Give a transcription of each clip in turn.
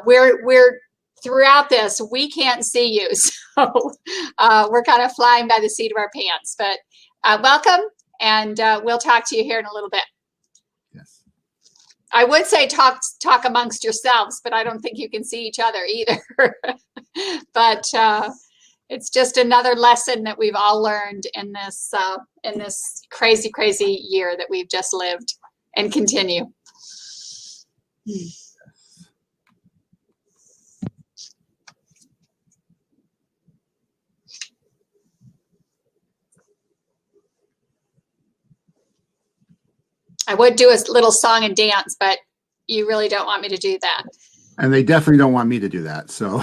we're throughout this, we can't see you. So we're kind of flying by the seat of our pants, but welcome. And we'll talk to you here in a little bit. Yes. I would say talk amongst yourselves, but I don't think you can see each other either. But it's just another lesson that we've all learned in this crazy, crazy year that we've just lived and continue. I would do a little song and dance, but you really don't want me to do that. And they definitely don't want me to do that, so.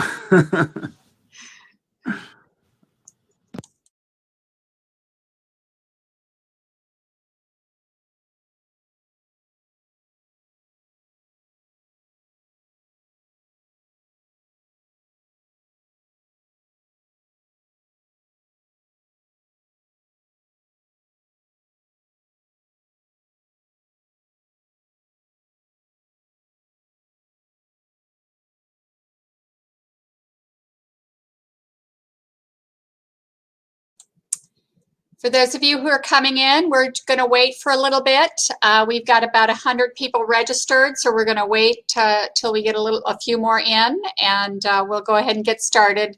For those of you who are coming in, we're going to wait for a little bit. We've got about 100 people registered, so we're going to wait till we get a few more in, and we'll go ahead and get started.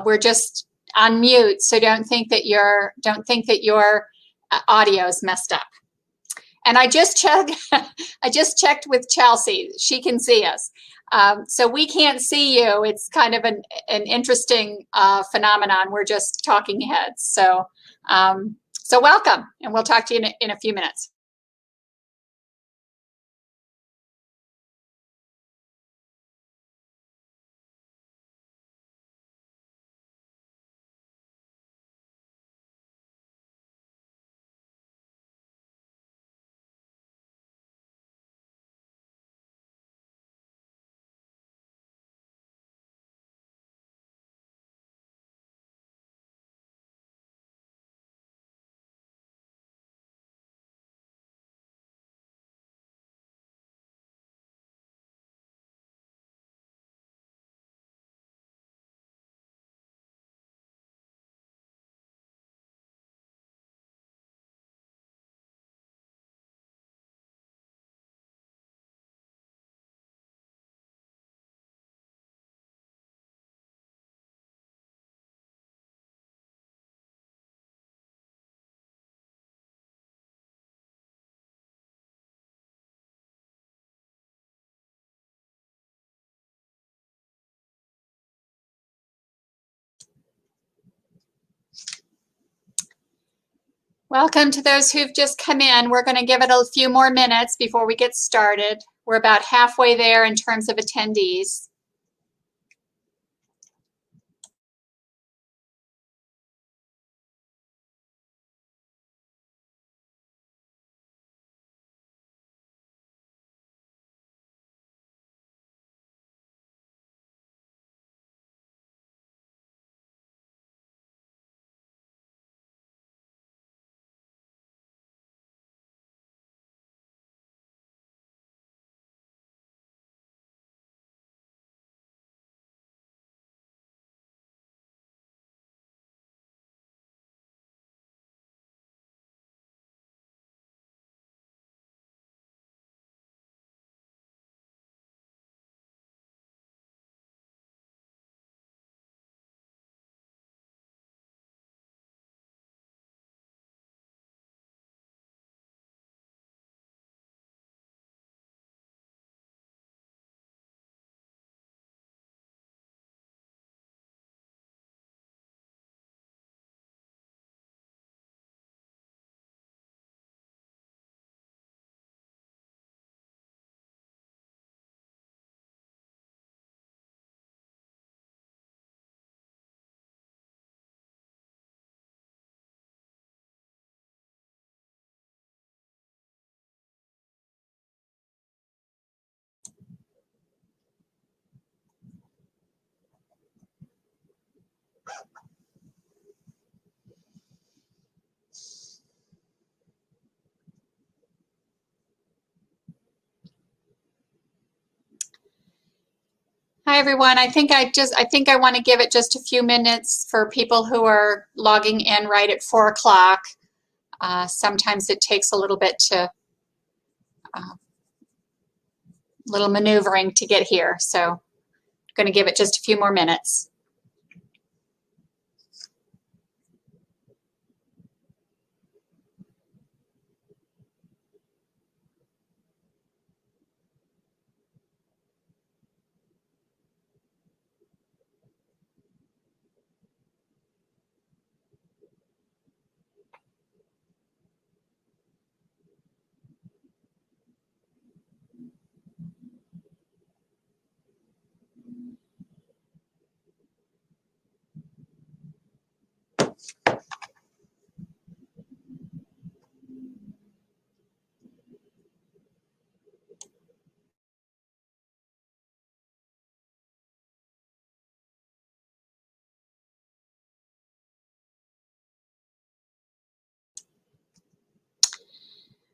We're just on mute, so don't think that your audio is messed up. And I just checked with Chelsea. She can see us. So we can't see you. It's kind of an interesting phenomenon. We're just talking heads. So welcome, and we'll talk to you in a few minutes. Welcome to those who've just come in. We're going to give it a few more minutes before we get started. We're about halfway there in terms of attendees. everyone. I think I want to give it just a few minutes for people who are logging in right at 4 o'clock. Sometimes it takes a little bit to, little maneuvering to get here. So I'm going to give it just a few more minutes.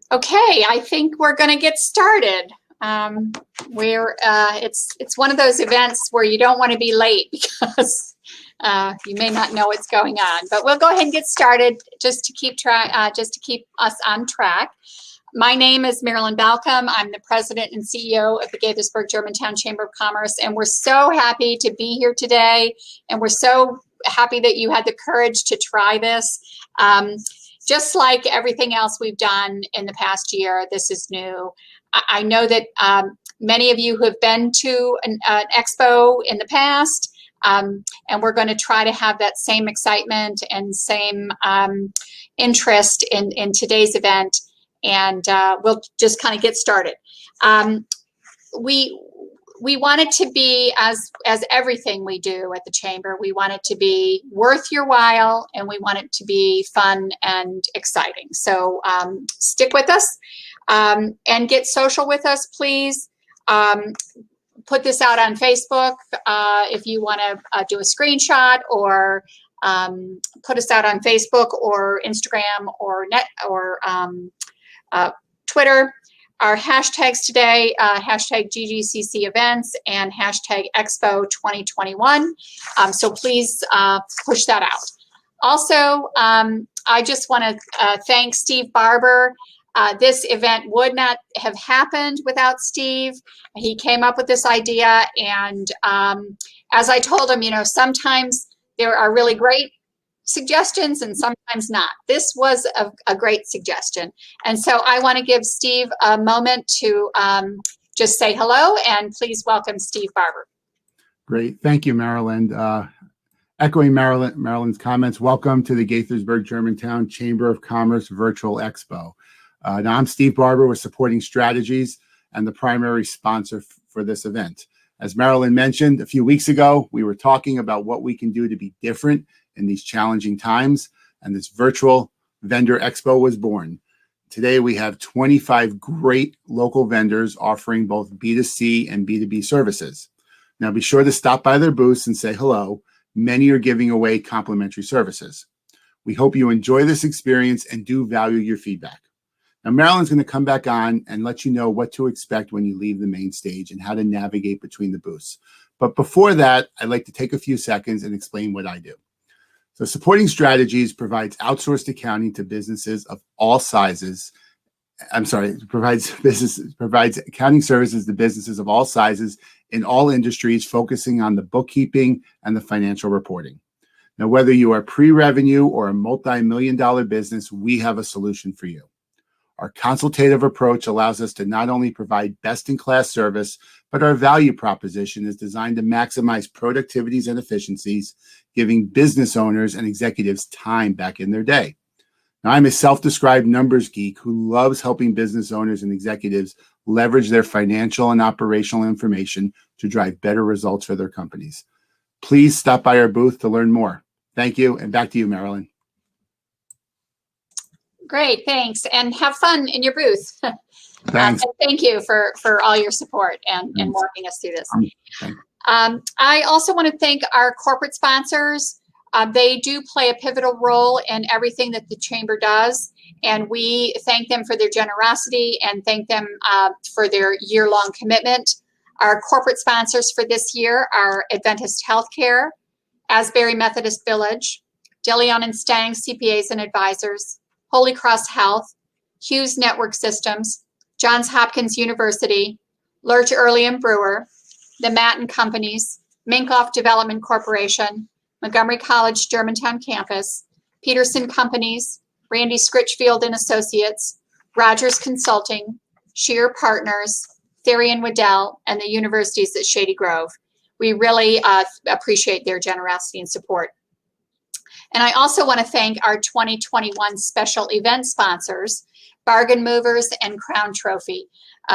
Okay, I think we're going to get started. It's one of those events where you don't want to be late because you may not know what's going on. But we'll go ahead and get started just to keep us on track. My name is Marilyn Balcom. I'm the president and CEO of the Gaithersburg-Germantown Chamber of Commerce, and we're so happy to be here today. And we're so happy that you had the courage to try this. Just like everything else we've done in the past year, this is new. I know that many of you who have been to an expo in the past, and we're going to try to have that same excitement and same interest in today's event, and we'll just kind of get started. We want it to be, as everything we do at the Chamber, we want it to be worth your while, and we want it to be fun and exciting. So stick with us and get social with us, please. Put this out on Facebook if you want to do a screenshot, or put us out on Facebook or Instagram or Twitter. Our hashtags today, hashtag GGCCEVENTS and hashtag Expo 2021. So please push that out. Also, I just want to thank Steve Barber. This event would not have happened without Steve. He came up with this idea, and as I told him, you know, sometimes there are really great suggestions and sometimes not. This was a great suggestion. And so I want to give Steve a moment to just say hello, and please welcome Steve Barber. Great. Thank you, Marilyn. Echoing Marilyn's comments, welcome to the Gaithersburg-Germantown Chamber of Commerce Virtual Expo. Now, I'm Steve Barber with Supporting Strategies and the primary sponsor for this event. As Marilyn mentioned, a few weeks ago, we were talking about what we can do to be different in these challenging times, and this virtual vendor expo was born. Today, we have 25 great local vendors offering both B2C and B2B services. Now, be sure to stop by their booths and say hello. Many are giving away complimentary services. We hope you enjoy this experience and do value your feedback. Now, Marilyn's going to come back on and let you know what to expect when you leave the main stage and how to navigate between the booths. But before that, I'd like to take a few seconds and explain what I do. So Supporting Strategies provides outsourced accounting to businesses of all sizes. Provides accounting services to businesses of all sizes in all industries, focusing on the bookkeeping and the financial reporting. Now, whether you are pre-revenue or a multi-million-dollar business, we have a solution for you. Our consultative approach allows us to not only provide best-in-class service, but our value proposition is designed to maximize productivities and efficiencies, giving business owners and executives time back in their day. Now, I'm a self-described numbers geek who loves helping business owners and executives leverage their financial and operational information to drive better results for their companies. Please stop by our booth to learn more. Thank you, and back to you, Marilyn. Great, thanks, and have fun in your booth. Thanks. And thank you for all your support and walking us through this. I also want to thank our corporate sponsors. They do play a pivotal role in everything that the Chamber does, and we thank them for their generosity and thank them for their year-long commitment. Our corporate sponsors for this year are Adventist Healthcare, Asbury Methodist Village, DeLeon and Stang CPAs and Advisors, Holy Cross Health, Hughes Network Systems, Johns Hopkins University, Lurch Early and Brewer, the Matten Companies, Minkoff Development Corporation, Montgomery College Germantown Campus, Peterson Companies, Randy Scritchfield and Associates, Rogers Consulting, Shear Partners, Therian Waddell, and the universities at Shady Grove. We really appreciate their generosity and support. And I also want to thank our 2021 special event sponsors, Bargain Movers and Crown Trophy.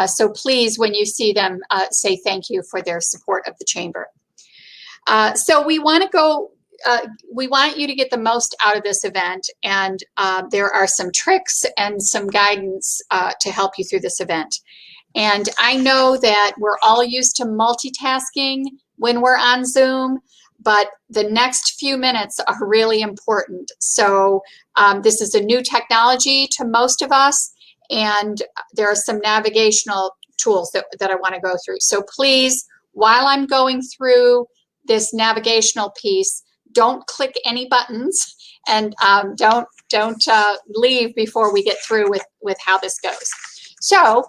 So please, when you see them, say thank you for their support of the Chamber. So we want to go, we want you to get the most out of this event, and there are some tricks and some guidance to help you through this event. And I know that we're all used to multitasking when we're on Zoom, but the next few minutes are really important. So this is a new technology to most of us, and there are some navigational tools that I want to go through. So please, while I'm going through this navigational piece, don't click any buttons, and don't leave before we get through with how this goes. So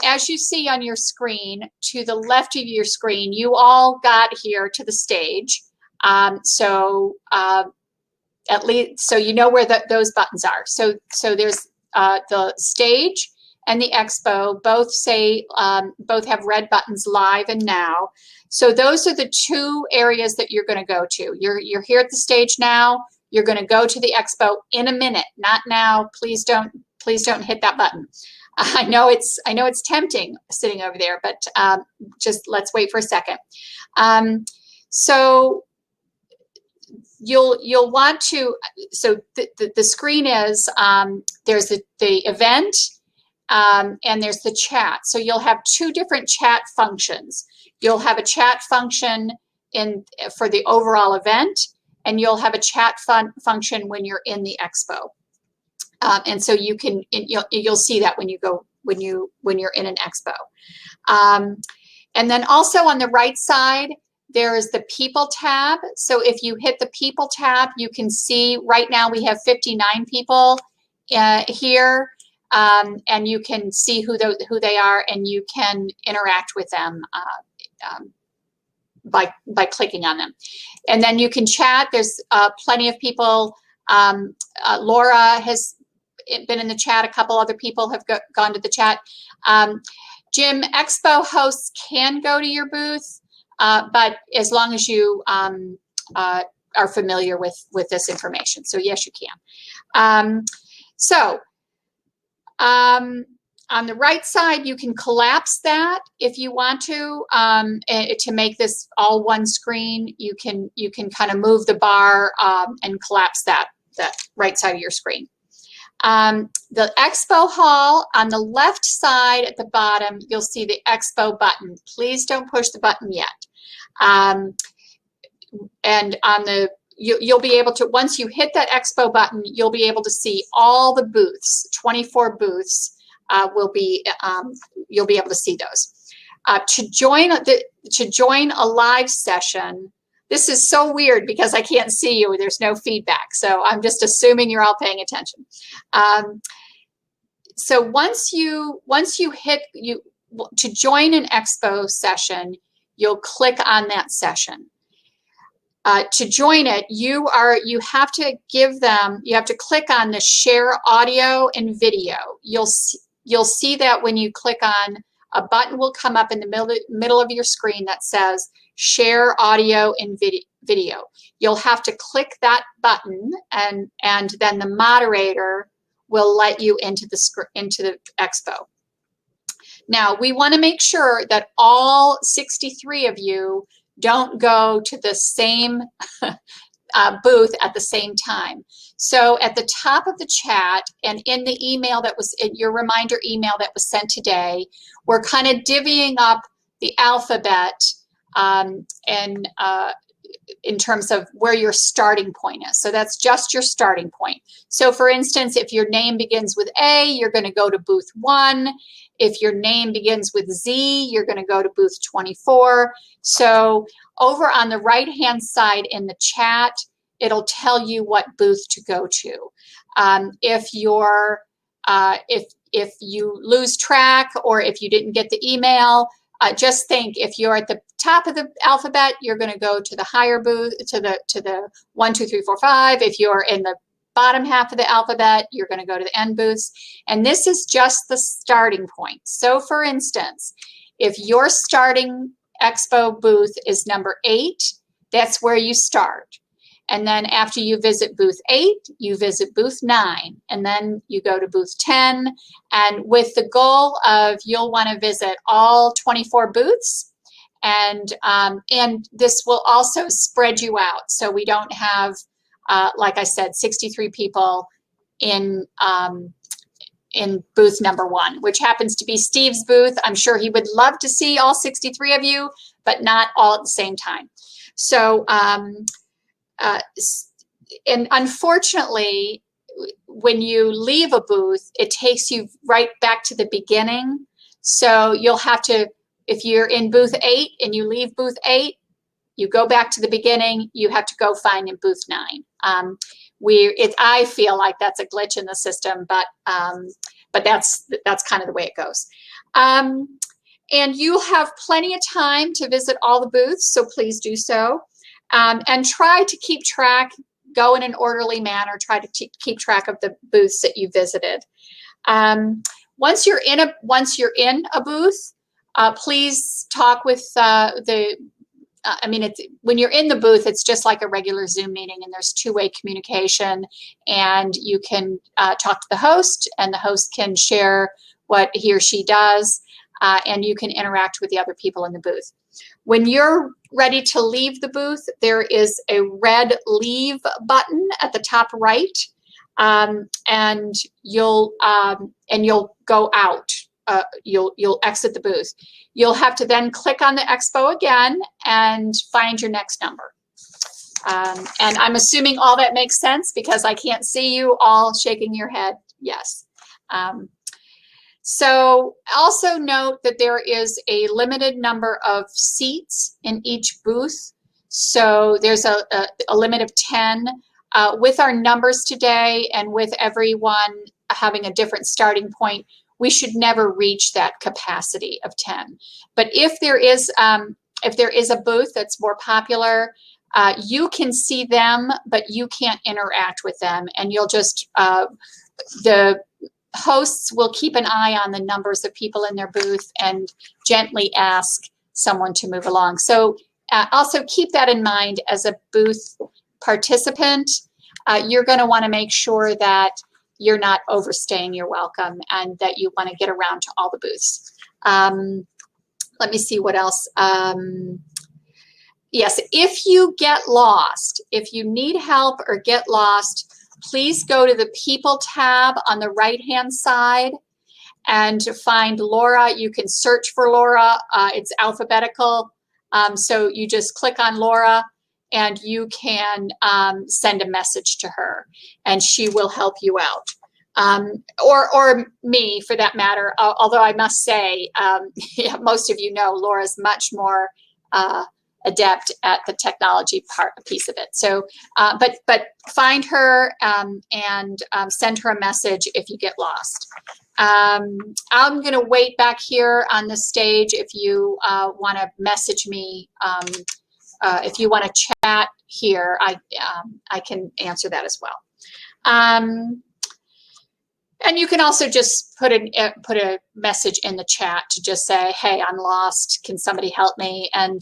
as you see on your screen, to the left of your screen, you all got here to the stage. So at least, so you know where those buttons are. So there's the stage and the expo, both say, both have red buttons, live and now. So those are the two areas that you're going to go to. You're here at the stage now. You're going to go to the expo in a minute, not now. Please don't hit that button. I know it's tempting sitting over there, but just let's wait for a second. So you'll want to, so the screen is, there's the event, and there's the chat. So you'll have two different chat functions. You'll have a chat function for the overall event, and you'll have a chat function when you're in the expo. And so you'll see that when you're in an expo. And then also on the right side, there is the People tab. So if you hit the People tab, you can see right now we have 59 people here, and you can see who they are, and you can interact with them by clicking on them. And then you can chat. There's plenty of people. Laura has been in the chat. A couple other people have gone to the chat. Jim, expo hosts can go to your booth, but as long as you are familiar with this information. So yes, you can. On the right side, you can collapse that if you want to make this all one screen. You can kind of move the bar and collapse that right side of your screen. The expo hall, on the left side at the bottom, you'll see the expo button. Please don't push the button yet. And on the, you'll be able to, once you hit that expo button, you'll be able to see all the booths, 24 booths you'll be able to see those. To join a live session, this is so weird because I can't see you. There's no feedback. So I'm just assuming you're all paying attention. So once you hit, to join an expo session, you'll click on that session. To join it, you have to click on the share audio and video. You'll see that when you click on, a button will come up in the middle of your screen that says share audio and video. You'll have to click that button, and then the moderator will let you into the expo. Now, we want to make sure that all 63 of you don't go to the same booth at the same time. So at the top of the chat and in the email that was in your reminder email that was sent today, we're kind of divvying up the alphabet in terms of where your starting point is. So that's just your starting point. So for instance, if your name begins with A, you're going to go to booth 1. If your name begins with Z, you're going to go to booth 24. So over on the right-hand side in the chat, it'll tell you what booth to go to. If you lose track or if you didn't get the email, just think if you're at the top of the alphabet, you're going to go to the higher booth, to the 1, 2, 3, 4, 5. If you're in the bottom half of the alphabet, you're going to go to the end booths. And this is just the starting point. So for instance, if your starting Expo booth is number 8, that's where you start. And then after you visit booth 8, you visit booth 9, and then you go to booth 10. And with the goal of you'll want to visit all 24 booths, and this will also spread you out. So we don't have, like I said, 63 people in booth number 1, which happens to be Steve's booth. I'm sure he would love to see all 63 of you, but not all at the same time. So, and unfortunately, when you leave a booth, it takes you right back to the beginning. So you'll have to, if you're in booth 8 and you leave booth 8, you go back to the beginning, you have to go find in booth 9. I feel like that's a glitch in the system, but that's kind of the way it goes. And you have plenty of time to visit all the booths, so please do so. And try to keep track, go in an orderly manner, try to keep track of the booths that you visited. Once you're in a booth, please talk with when you're in the booth, it's just like a regular Zoom meeting, and there's two-way communication, and you can talk to the host, and the host can share what he or she does, and you can interact with the other people in the booth. When you're ready to leave the booth, there is a red leave button at the top right, and you'll go out. You'll exit the booth. You'll have to then click on the Expo again and find your next number. And I'm assuming all that makes sense because I can't see you all shaking your head yes. So also note that there is a limited number of seats in each booth. So there's a limit of 10. With our numbers today and with everyone having a different starting point, we should never reach that capacity of 10. But if there is a booth that's more popular, you can see them, but you can't interact with them, and you'll just the hosts will keep an eye on the numbers of people in their booth and gently ask someone to move along. So also keep that in mind as a booth participant. You're going to want to make sure that you're not overstaying your welcome and that you want to get around to all the booths. Let me see what else. Yes, if you get lost, if you need help or get lost, please go to the People tab on the right-hand side and find Laura. You can search for Laura. It's alphabetical. So you just click on Laura and you can send a message to her and she will help you out. Or me for that matter, although I must say, yeah, most of you know Laura's much more adept at the technology piece of it. So, but find her and send her a message if you get lost. I'm going to wait back here on the stage if you want to message me. If you want to chat here, I can answer that as well. And you can also just put a message in the chat to just say, hey, I'm lost. Can somebody help me? And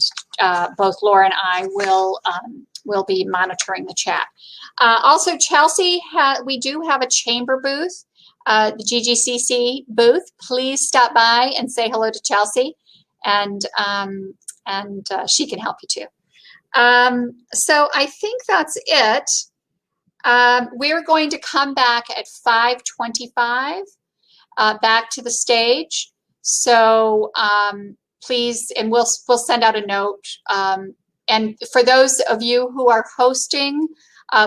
both Laura and I will be monitoring the chat. Also, Chelsea, we do have a chamber booth, the GGCC booth. Please stop by and say hello to Chelsea, and she can help you too. So I think that's it. We're going to come back at 5:25 back to the stage. So please, and we'll send out a note. And for those of you who are hosting,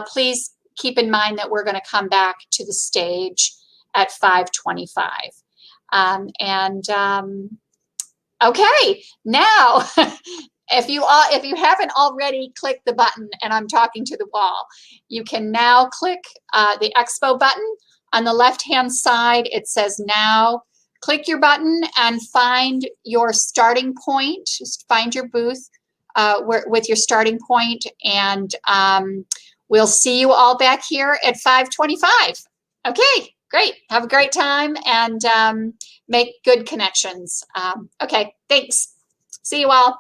please keep in mind that we're going to come back to the stage at 5:25. Okay, now if you haven't already clicked the button, and I'm talking to the wall, you can now click the Expo button. On the left-hand side, it says now. Click your button and find your starting point. Just find your booth with your starting point, and we'll see you all back here at 5:25. Okay, great. Have a great time and make good connections. Okay, thanks. See you all.